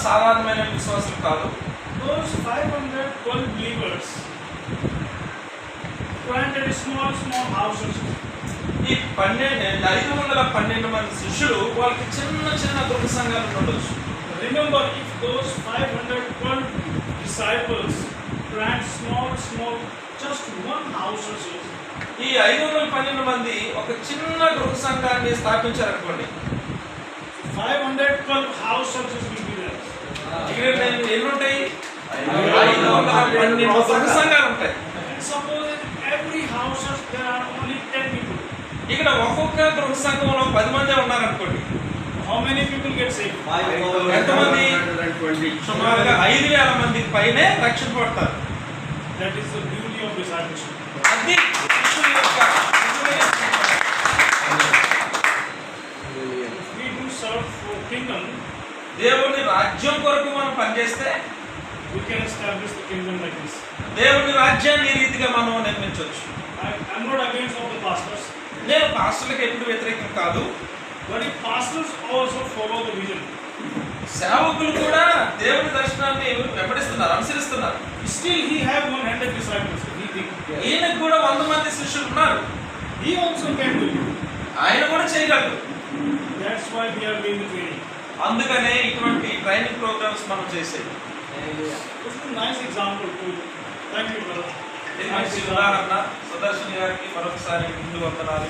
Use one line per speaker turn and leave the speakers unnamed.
సాధారణమైన విశ్వాసులు కాదు.
Those 512 believers planted small houses.
ఈ 512 మంది శిష్యులు వాళ్ళకి చిన్న చిన్న గృహ సంఘాలు ఉండొచ్చు.
Remember, if those 512 disciples plant small, just one house or so,
ఈ 512 మంది ఒక చిన్న గృహ సంఘాన్ని స్థాపించారనుకోండి,
512 house churches will be there.
ఇక్కడ ఎన్ని ఉంటాయి? 512 గృహ సంఘాలు ఉంటాయి.
And suppose in every house there are only 10 people.
ఇక్కడ ఒక్కొక్క గృహ సంఘంలో 10 మంది ఉన్నారనుకోండి,
How many people get saved?
ఎంతమంది? సుమారుగా 5,000 మందికి పైనే రక్షణ పడతారు.
That is the beauty of discipleship.
అది శిష్యుల యొక్క
If we do serve for kingdom,
దేవుని రాజ్యం కొరకు మనం పనిచేస్తే
we can establish the kingdom like this.
దేవుని రాజ్యాన్ని ఈ రీతిగా మనం నిర్మించవచ్చు.
I'm not against all the pastors,
నేను పాస్టర్లకు ఎప్పుడు వ్యతిరేకం కాదు.
but if pastors also follow the vision,
సేవకులు కూడా దేవుని దర్శనాన్ని వెంబడిస్తున్నారు, అనుసరిస్తున్నారు.
still he have 100 disciples. He think
ఈయనకు కూడా 100 మంది శిష్యులు ఉన్నారు.
he also can do it.
ఆయన కూడా చేయగలరు.
That's why we are doing the training.
అందుకనే ఇటువంటి ట్రైనింగ్ ప్రోగ్రామ్స్ మనం చేసేది.
This is a nice example too. Thank you, brother.
ఇది మంచి ఉదాహరణ. సుదర్శన్ గారికి మరొకసారి ముందు వందనాలు.